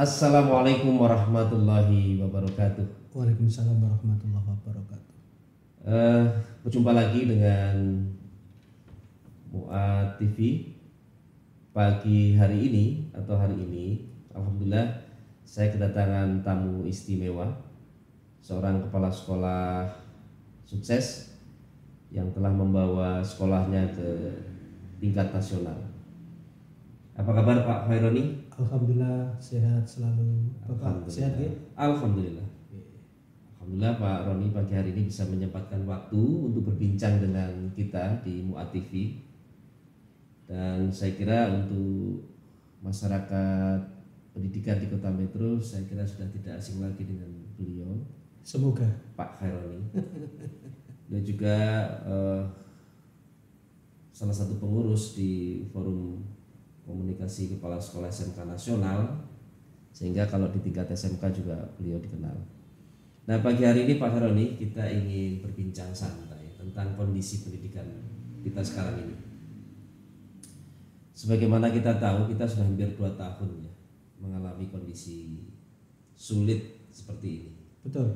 Assalamualaikum warahmatullahi wabarakatuh. Waalaikumsalam warahmatullahi wabarakatuh. Eh, Berjumpa lagi dengan Muat TV pagi hari ini atau hari ini. Alhamdulillah saya kedatangan tamu istimewa, seorang kepala sekolah sukses yang telah membawa sekolahnya ke tingkat nasional. Apa kabar Pak Khaironi? Alhamdulillah sehat selalu. Bapak sehat ya? Alhamdulillah. Alhamdulillah Pak Roni pagi hari ini bisa menyempatkan waktu untuk berbincang dengan kita di Muat TV. Dan saya kira untuk masyarakat pendidikan di Kota Metro, saya kira sudah tidak asing lagi dengan beliau, Semoga. Pak Khaironi. Dia juga salah satu pengurus di Forum Komunikasi Kepala Sekolah SMK Nasional, sehingga kalau di tingkat SMK juga beliau dikenal. Nah pagi hari ini Pak Khaironi kita ingin berbincang santai tentang kondisi pendidikan kita sekarang ini. Sebagaimana kita tahu kita sudah hampir 2 tahun ya mengalami kondisi sulit seperti ini. Betul.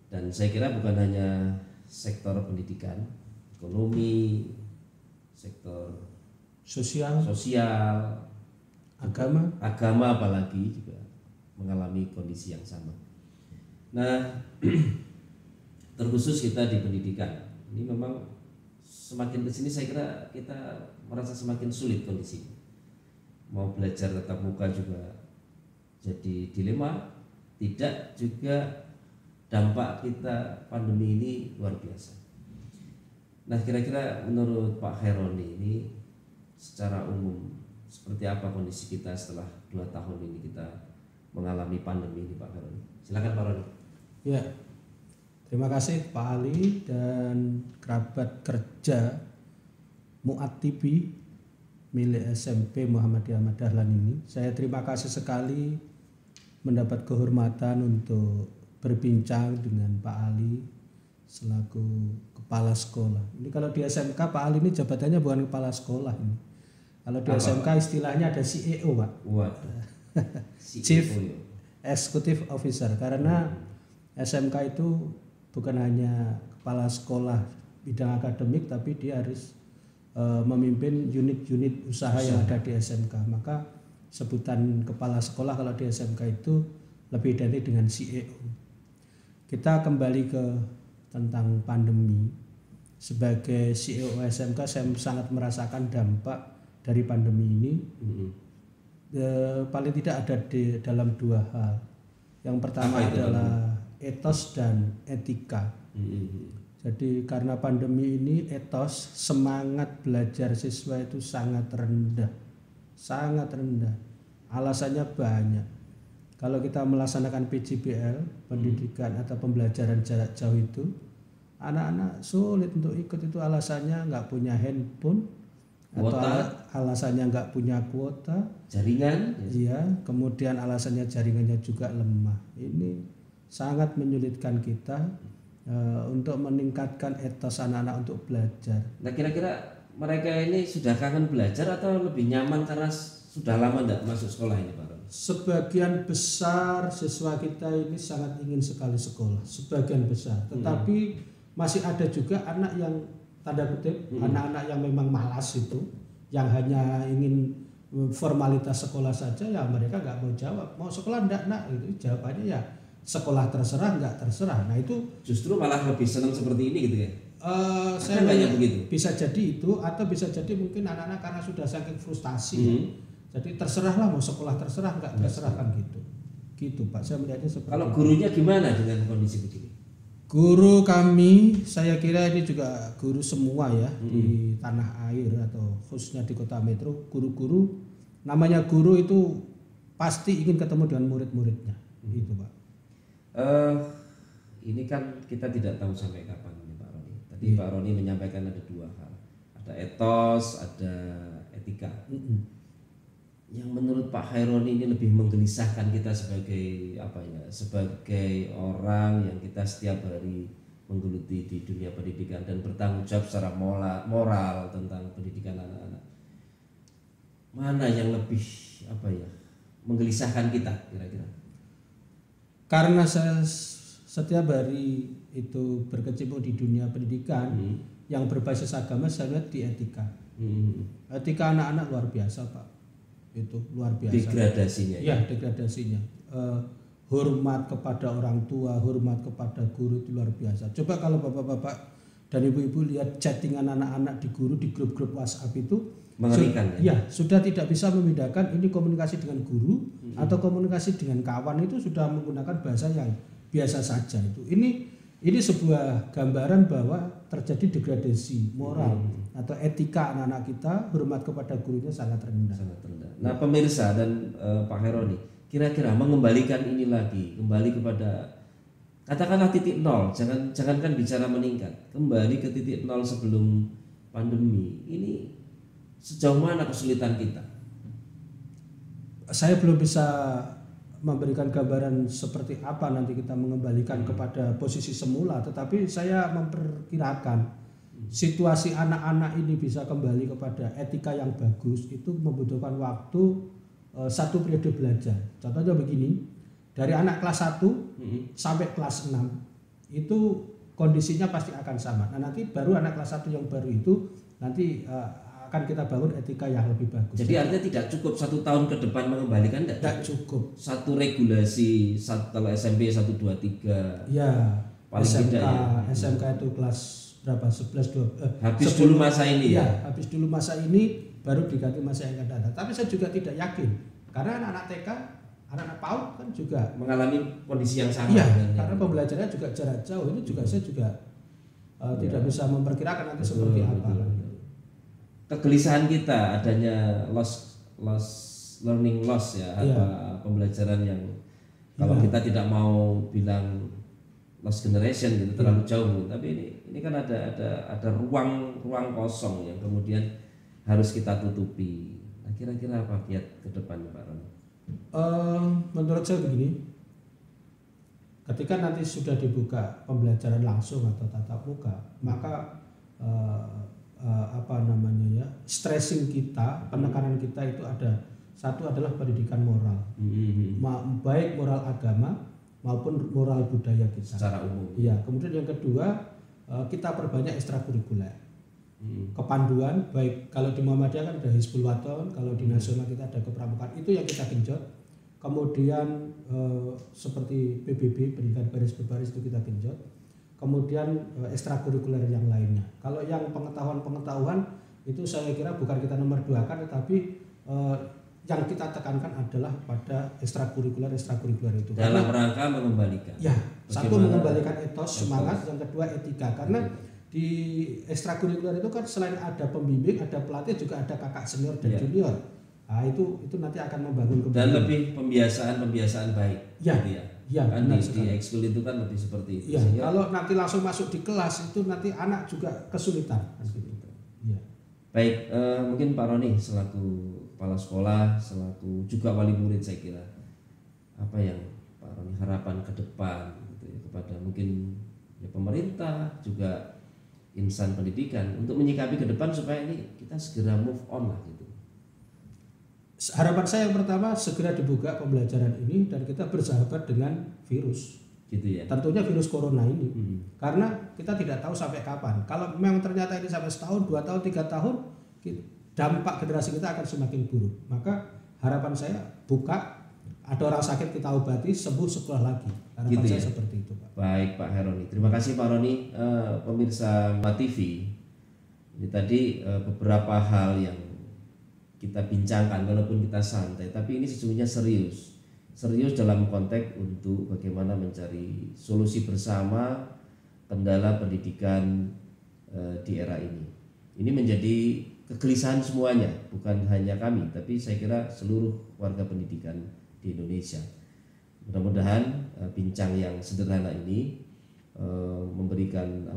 Dan saya kira bukan hanya sektor pendidikan, ekonomi, sektor Sosial, agama apalagi juga mengalami kondisi yang sama. Nah, terkhusus kita di pendidikan, ini memang semakin kesini saya kira kita merasa semakin sulit kondisi. Mau belajar tatap muka juga jadi dilema, tidak juga dampak kita pandemi ini luar biasa. Nah, kira-kira menurut Pak Khaironi ini secara umum seperti apa kondisi kita setelah 2 tahun ini kita mengalami pandemi ini Pak Khaironi? Silakan Pak Roni. ya. Terima kasih Pak Ali dan kerabat kerja Muat TV milik SMP Muhammadiyah Ahmad Dahlan ini. Saya terima kasih sekali mendapat kehormatan untuk berbincang dengan Pak Ali selaku kepala sekolah. Ini kalau di SMK Pak Ali ini jabatannya bukan kepala sekolah ini. Kalau di SMK istilahnya ada CEO Pak. Waduh. Chief Executive Officer, karena SMK itu bukan hanya kepala sekolah bidang akademik, tapi dia harus memimpin unit-unit usaha yang ada di SMK. Maka sebutan kepala sekolah kalau di SMK itu lebih identik dengan CEO. Kita kembali ke tentang pandemi. Sebagai CEO SMK saya sangat merasakan dampak dari pandemi ini. Paling tidak ada di dalam 2 hal. Yang pertama adalah etos dan etika. Jadi karena pandemi ini etos, semangat belajar siswa itu sangat rendah. Alasannya banyak. Kalau kita melaksanakan PJBL, pendidikan atau pembelajaran jarak jauh itu, anak-anak sulit untuk ikut. Itu alasannya nggak punya handphone, kuota, atau alasannya nggak punya kuota, jaringan. Iya, kemudian alasannya jaringannya juga lemah. Ini sangat menyulitkan kita untuk meningkatkan etos anak-anak untuk belajar. Nah kira-kira mereka ini sudah kangen belajar atau lebih nyaman karena sudah lama tidak masuk sekolah ini Pak Roni? Sebagian besar siswa kita ini sangat ingin sekali sekolah, sebagian besar. Tetapi masih ada juga anak yang tanda kutip, anak-anak yang memang malas itu, yang hanya ingin formalitas sekolah saja, ya mereka nggak mau jawab, mau sekolah enggak nak, gitu. Jawabannya ya sekolah terserah, nggak terserah. Nah itu justru malah lebih senang seperti ini gitu ya? Saya banyak begitu. Bisa jadi itu, atau bisa jadi mungkin anak-anak karena sudah saking frustasi, jadi terserahlah, mau sekolah terserah, nggak terserah kan gitu Pak. Saya melihatnya seperti kalau gurunya gimana dengan kondisi begini? Guru kami, saya kira ini juga guru semua ya di tanah air atau khususnya di Kota Metro, guru-guru, namanya guru itu pasti ingin ketemu dengan murid-muridnya, itu Pak. Ini kan kita tidak tahu sampai kapan nih Pak Roni. Tadi Pak Roni menyampaikan ada 2 hal, ada etos, ada etika. Yang menurut Pak Khaironi ini lebih menggelisahkan kita sebagai sebagai orang yang kita setiap hari menggeluti di dunia pendidikan dan bertanggung jawab secara moral tentang pendidikan anak-anak. Mana yang lebih menggelisahkan kita kira-kira? Karena saya setiap hari itu berkecimpung di dunia pendidikan yang berbasis agama, saya lihat di etika. Etika anak-anak luar biasa, Pak. Itu luar biasa. Degradasinya. Ya, degradasinya. Hormat kepada orang tua, hormat kepada guru itu luar biasa. Coba kalau bapak-bapak dan ibu-ibu lihat chattingan anak-anak di guru di grup-grup WhatsApp itu mengerikan. Sudah tidak bisa membedakan ini komunikasi dengan guru atau komunikasi dengan kawan, itu sudah menggunakan bahasa yang biasa saja itu. Ini sebuah gambaran bahwa terjadi degradasi moral atau etika anak-anak kita, hormat kepada gurunya sangat rendah. Sangat rendah. Nah, pemirsa dan Pak Heroni, kira-kira mengembalikan ini lagi, kembali kepada katakanlah titik nol, jangankan bicara meningkat, kembali ke titik nol sebelum pandemi. Ini sejauh mana kesulitan kita? Saya belum bisa memberikan gambaran seperti apa nanti kita mengembalikan kepada posisi semula, tetapi saya memperkirakan situasi anak-anak ini bisa kembali kepada etika yang bagus itu membutuhkan waktu 1 periode belajar. Contohnya begini, dari anak kelas 1 sampai kelas 6 itu kondisinya pasti akan sama. Nah, nanti baru anak kelas 1 yang baru itu nanti akan kita bangun etika yang lebih bagus. Jadi artinya tidak cukup 1 tahun ke depan mengembalikan, tidak cukup. Satu regulasi kalau SMP 1, 2, 3. Ya, paling SMK, tidak ya. SMK itu kelas berapa? 11, 12. Habis dulu masa ini ya. Habis dulu masa ini baru diganti masa yang akan datang. Tapi saya juga tidak yakin karena anak-anak TK, anak-anak PAUD kan juga mengalami kondisi yang sama. Iya, karena pembelajarannya juga jarak jauh. Ini juga saya juga tidak bisa memperkirakan nanti seperti apa. Kegelisahan kita adanya learning loss ya, apa pembelajaran yang kalau kita tidak mau bilang lost generation gitu terlalu jauh, tapi ini kan ada ruang kosong yang kemudian harus kita tutupi. Nah, kira-kira apa kiat ke depan Pak Roni? Menurut saya begini, ketika nanti sudah dibuka pembelajaran langsung atau tatap muka, maka stressing kita, penekanan kita itu ada satu adalah pendidikan moral, baik moral agama maupun moral budaya kita secara umum. Iya. Kemudian yang kedua, kita perbanyak ekstrakurikuler, kepanduan, baik kalau di Muhammadiyah kan ada Hizbul Waton, kalau di nasional kita ada kepramukaan, itu yang kita genjot. Kemudian seperti PBB, pendidikan baris berbaris, itu kita genjot. Kemudian ekstrakurikuler yang lainnya. Kalau yang pengetahuan itu saya kira bukan kita nomor 2 kan, tetapi yang kita tekankan adalah pada ekstrakurikuler itu. Dalam rangka mengembalikan. Ya, satu mengembalikan etos, semangat, yang kedua etika. Karena di ekstrakurikuler itu kan selain ada pembimbing, ada pelatih, juga ada kakak senior dan junior. Nah, itu nanti akan membangun kembali. Dan lebih pembiasaan baik. Ya. Gitu ya. Ya, kan di ekskul itu kan lebih seperti itu. Ya, kalau nanti langsung masuk di kelas itu nanti anak juga kesulitan. Ya. Baik, mungkin Pak Roni selaku kepala sekolah, selaku juga wali murid, saya kira apa yang Pak Roni harapan ke depan gitu ya, kepada mungkin ya pemerintah juga insan pendidikan untuk menyikapi ke depan supaya ini kita segera move on lah gitu. Harapan saya yang pertama segera dibuka pembelajaran ini dan kita bersahabat dengan virus. Gitu ya. Tentunya virus corona ini. Karena kita tidak tahu sampai kapan. Kalau memang ternyata ini sampai setahun, 2 tahun, 3 tahun, dampak generasi kita akan semakin buruk. Maka harapan saya buka, ada orang sakit kita obati, sembuh, sekolah lagi. Harapan gitu saya seperti itu, Pak. Baik, Pak Heroni. Terima kasih Pak Roni. Pemirsa MATV, ini tadi beberapa hal yang kita bincangkan, walaupun kita santai, tapi ini sesungguhnya serius dalam konteks untuk bagaimana mencari solusi bersama kendala pendidikan di era ini. Ini menjadi kegelisahan semuanya, bukan hanya kami, tapi saya kira seluruh warga pendidikan di Indonesia. Mudah-mudahan bincang yang sederhana ini memberikan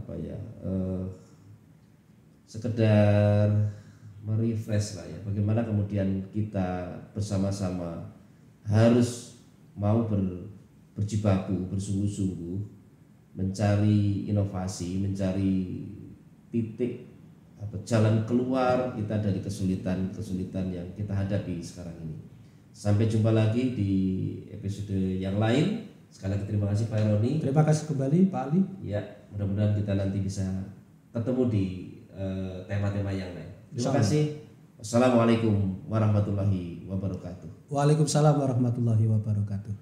sekedar merefresh lah ya, bagaimana kemudian kita bersama-sama harus mau berjibaku, bersungguh-sungguh mencari inovasi, mencari titik atau jalan keluar kita dari kesulitan yang kita hadapi sekarang ini. Sampai jumpa lagi di episode yang lain. Sekali lagi terima kasih Pak Roni. Terima kasih kembali Pak Ali. Ya, mudah-mudahan kita nanti bisa ketemu di tema-tema yang lain. Terima kasih. Wassalamualaikum warahmatullahi wabarakatuh. Waalaikumsalam warahmatullahi wabarakatuh.